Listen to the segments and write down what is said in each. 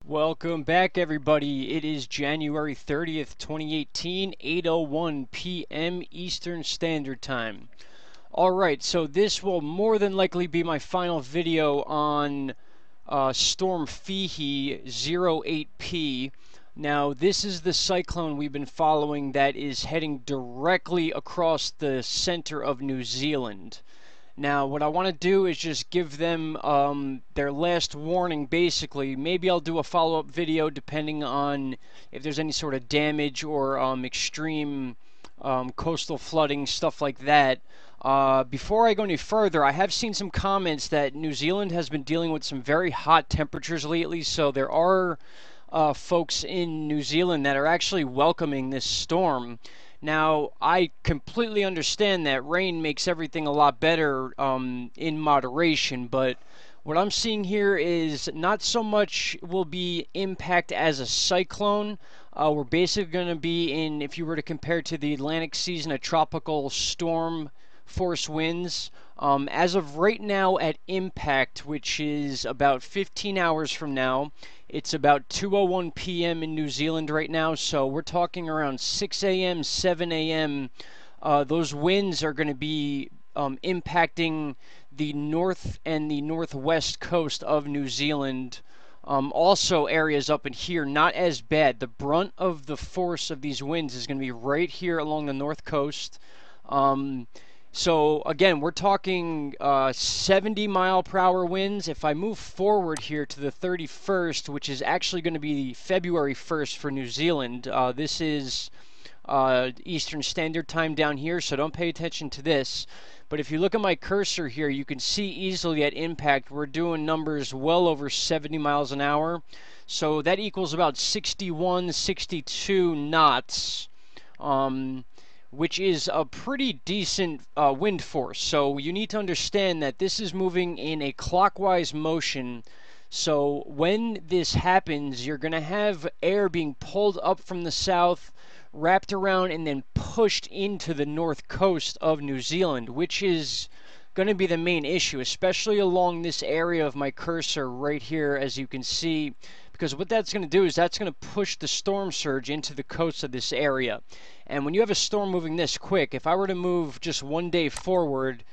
Welcome back, everybody. It is January 30th, 2018, 8:01 p.m. Eastern Standard Time. Alright, so this will more than likely be my final video on Storm FEHI 08P. Now, this is the cyclone we've been following that is heading directly across the center of New Zealand. Now, what I want to do is just give them their last warning, basically. Maybe I'll do a follow-up video depending on if there's any sort of damage or extreme coastal flooding, stuff like that. Before I go any further, I have seen some comments that New Zealand has been dealing with some very hot temperatures lately, so there are folks in New Zealand that are actually welcoming this storm. Now, I completely understand that rain makes everything a lot better in moderation, but what I'm seeing here is not so much will be impact as a cyclone. We're basically going to be in, if you were to compare to the Atlantic season, a tropical storm force winds. As of right now at impact, which is about 15 hours from now, it's about 2:01 p.m. in New Zealand right now, so we're talking around 6 a.m., 7 a.m. Those winds are going to be impacting the north and the northwest coast of New Zealand. Also, areas up in here, not as bad. The brunt of the force of these winds is going to be right here along the north coast. So again, we're talking 70-mile-per-hour winds. If I move forward here to the 31st, which is actually going to be February 1st for New Zealand, this is Eastern Standard Time down here, so don't pay attention to this. But if you look at my cursor here, you can see easily at impact we're doing numbers well over 70 miles an hour. So that equals about 61, 62 knots. Which is a pretty decent wind force. So you need to understand that this is moving in a clockwise motion. So when this happens, you're going to have air being pulled up from the south, wrapped around, and then pushed into the north coast of New Zealand, which is going to be the main issue, especially along this area of my cursor right here, as you can see. Because what that's going to do is that's going to push the storm surge into the coast of this area. And when you have a storm moving this quick, if I were to move just one day forward,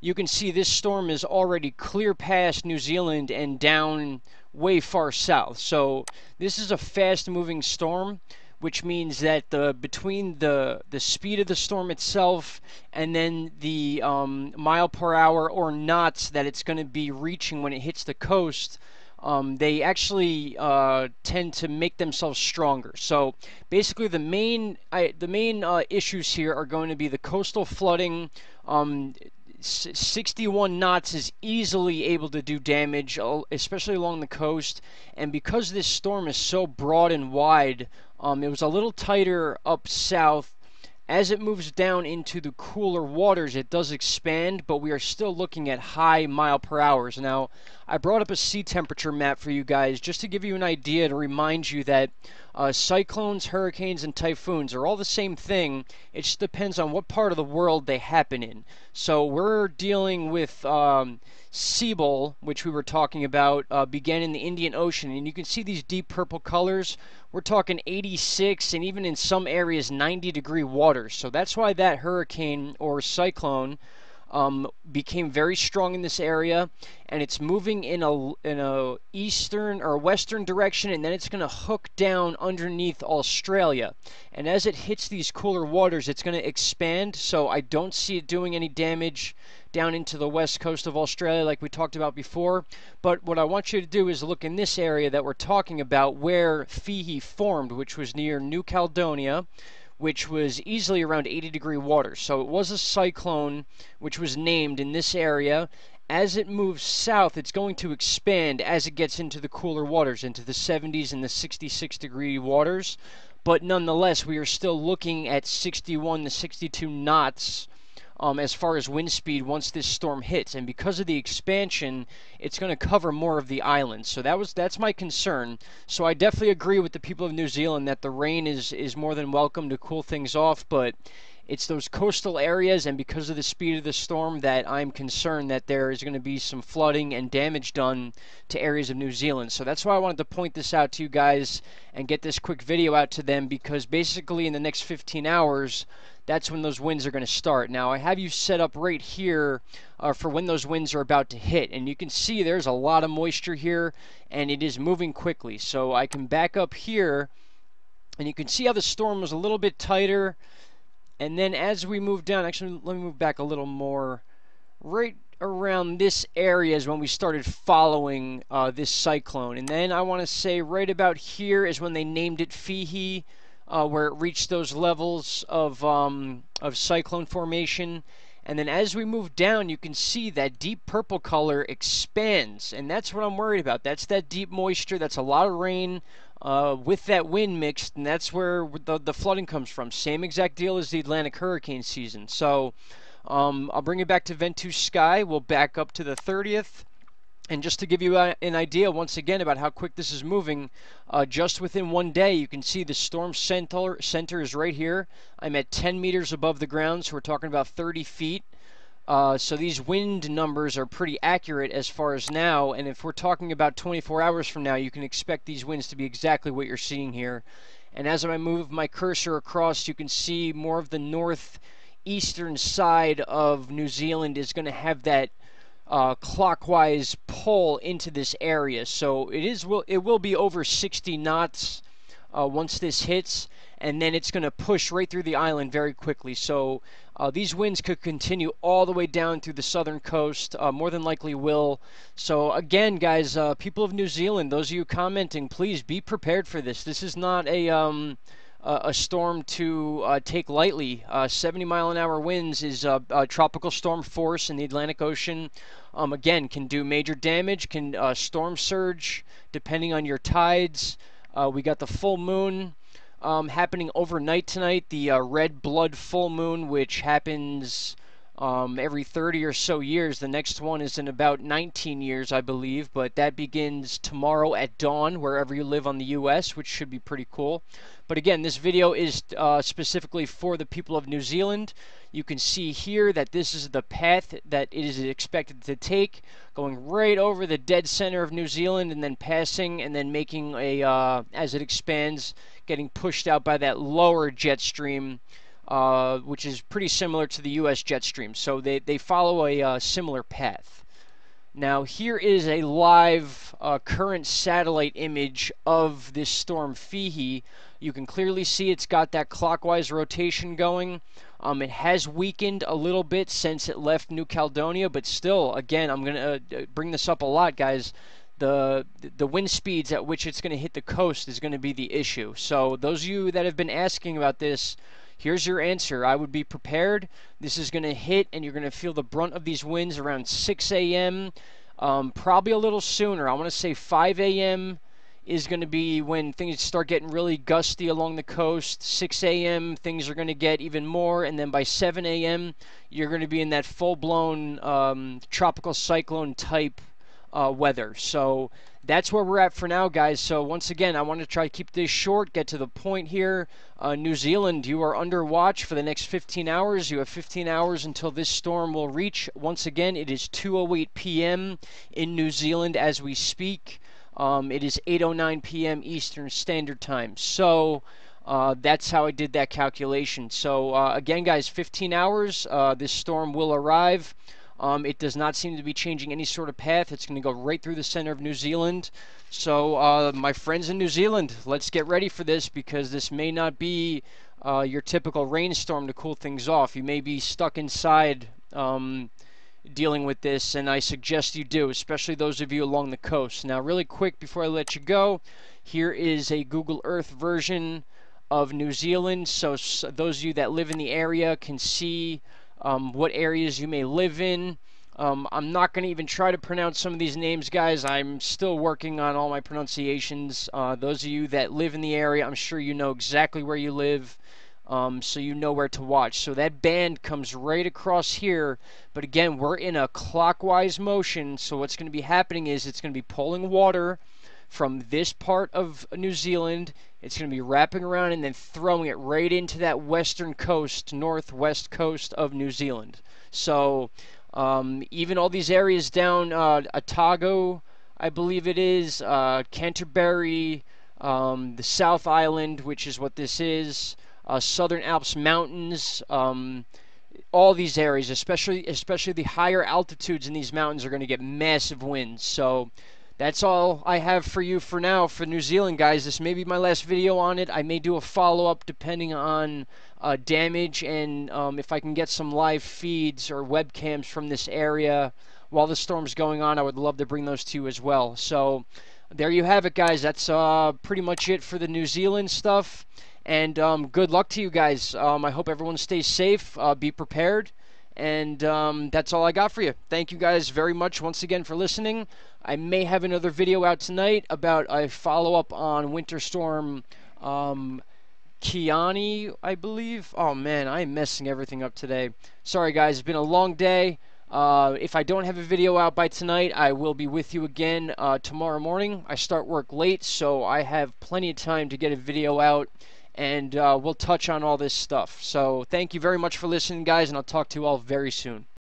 you can see this storm is already clear past New Zealand and down way far south. So this is a fast-moving storm, which means that between the speed of the storm itself and then the mile per hour or knots that it's going to be reaching when it hits the coast, they actually tend to make themselves stronger. So basically the main issues here are going to be the coastal flooding. 61 knots is easily able to do damage, especially along the coast. And because this storm is so broad and wide, it was a little tighter up south. As it moves down into the cooler waters, it does expand, but we are still looking at high mile per hours. Now, I brought up a sea temperature map for you guys just to give you an idea to remind you that cyclones, hurricanes, and typhoons are all the same thing. It just depends on what part of the world they happen in. So we're dealing with Seabull, which we were talking about, began in the Indian Ocean, and you can see these deep purple colors. We're talking 86 and even in some areas 90-degree water. So that's why that hurricane or cyclone became very strong in this area, and it's moving in a eastern or western direction, and then it's going to hook down underneath Australia. And as it hits these cooler waters, it's going to expand. So I don't see it doing any damage down into the west coast of Australia like we talked about before. But what I want you to do is look in this area that we're talking about where FEHI formed, which was near New Caledonia, which was easily around 80-degree water. So it was a cyclone which was named in this area. As it moves south, it's going to expand as it gets into the cooler waters, into the 70s and the 66-degree waters. But nonetheless, we are still looking at 61 to 62 knots as far as wind speed once this storm hits. And because of the expansion, it's going to cover more of the island. So that's my concern. So I definitely agree with the people of New Zealand that the rain is more than welcome to cool things off, but it's those coastal areas, and because of the speed of the storm, that I'm concerned that there is going to be some flooding and damage done to areas of New Zealand. So that's why I wanted to point this out to you guys and get this quick video out to them, because basically in the next 15 hours, that's when those winds are going to start. Now, I have you set up right here for when those winds are about to hit. And you can see there's a lot of moisture here, and it is moving quickly. So I can back up here, and you can see how the storm was a little bit tighter. And then as we move down, actually, let me move back a little more. Right around this area is when we started following this cyclone. And then I want to say right about here is when they named it FEHI, where it reached those levels of cyclone formation. And then as we move down, you can see that deep purple color expands. And that's what I'm worried about. That's that deep moisture. That's a lot of rain with that wind mixed. And that's where the flooding comes from. Same exact deal as the Atlantic hurricane season. So I'll bring it back to Ventus Sky. We'll back up to the 30th. And just to give you an idea, once again, about how quick this is moving, just within one day, you can see the storm center is right here. I'm at 10 meters above the ground, so we're talking about 30 feet. So these wind numbers are pretty accurate as far as now. And if we're talking about 24 hours from now, you can expect these winds to be exactly what you're seeing here. And as I move my cursor across, you can see more of the northeastern side of New Zealand is going to have that clockwise pull into this area. So it will be over 60 knots once this hits, and then it's going to push right through the island very quickly. So these winds could continue all the way down through the southern coast, more than likely will. So again, guys, people of New Zealand, those of you commenting, please be prepared for this. This is not a storm to take lightly. 70-mile-an-hour winds is a tropical storm force in the Atlantic Ocean. Again, can do major damage, can storm surge depending on your tides. We got the full moon happening overnight tonight, the red blood full moon, which happens every 30 or so years. The next one is in about 19 years, I believe, but that begins tomorrow at dawn, wherever you live on the U.S., which should be pretty cool. But again, this video is specifically for the people of New Zealand. You can see here that this is the path that it is expected to take, going right over the dead center of New Zealand and then passing and then making as it expands, getting pushed out by that lower jet stream, which is pretty similar to the U.S. jet stream. So they follow a similar path. Now here is a live current satellite image of this storm FEHI. You can clearly see it's got that clockwise rotation going. It has weakened a little bit since it left New Caledonia, but still, again, I'm going to bring this up a lot, guys. The wind speeds at which it's going to hit the coast is going to be the issue. So those of you that have been asking about this, here's your answer. I would be prepared. This is going to hit, and you're going to feel the brunt of these winds around 6 a.m., probably a little sooner. I want to say 5 a.m. is going to be when things start getting really gusty along the coast. 6 a.m. things are going to get even more, and then by 7 a.m. you're going to be in that full-blown tropical cyclone type weather. So that's where we're at for now, guys. So once again, I want to try to keep this short, get to the point here. New Zealand, you are under watch for the next 15 hours. You have 15 hours until this storm will reach. Once again, it is 2:08 p.m. in New Zealand as we speak. It is 8:09 p.m. Eastern Standard Time. So that's how I did that calculation. So again, guys, 15 hours, this storm will arrive. It does not seem to be changing any sort of path. It's going to go right through the center of New Zealand. So my friends in New Zealand, let's get ready for this, because this may not be your typical rainstorm to cool things off. You may be stuck inside dealing with this, and I suggest you do, especially those of you along the coast. Now, really quick before I let you go, here is a Google Earth version of New Zealand, so those of you that live in the area can see what areas you may live in. I'm not going to even try to pronounce some of these names, guys. I'm still working on all my pronunciations. Those of you that live in the area, I'm sure you know exactly where you live. So you know where to watch. So that band comes right across here, but again, we're in a clockwise motion, so what's going to be happening is it's going to be pulling water from this part of New Zealand. It's going to be wrapping around and then throwing it right into that western coast, northwest coast of New Zealand. So even all these areas down Otago, I believe it is, Canterbury, the South Island, which is what this is, Southern Alps Mountains, all these areas, especially the higher altitudes in these mountains, are going to get massive winds. So that's all I have for you for now for New Zealand, guys. This may be my last video on it. I may do a follow-up depending on damage and if I can get some live feeds or webcams from this area while the storm's going on. I would love to bring those to you as well. So there you have it, guys. That's pretty much it for the New Zealand stuff. And good luck to you guys. I hope everyone stays safe. Be prepared. And that's all I got for you. Thank you guys very much once again for listening. I may have another video out tonight about a follow-up on Winter Storm Kalani, I believe. Oh, man, I am messing everything up today. Sorry, guys. It's been a long day. If I don't have a video out by tonight, I will be with you again tomorrow morning. I start work late, so I have plenty of time to get a video out. And we'll touch on all this stuff. So thank you very much for listening, guys, and I'll talk to you all very soon.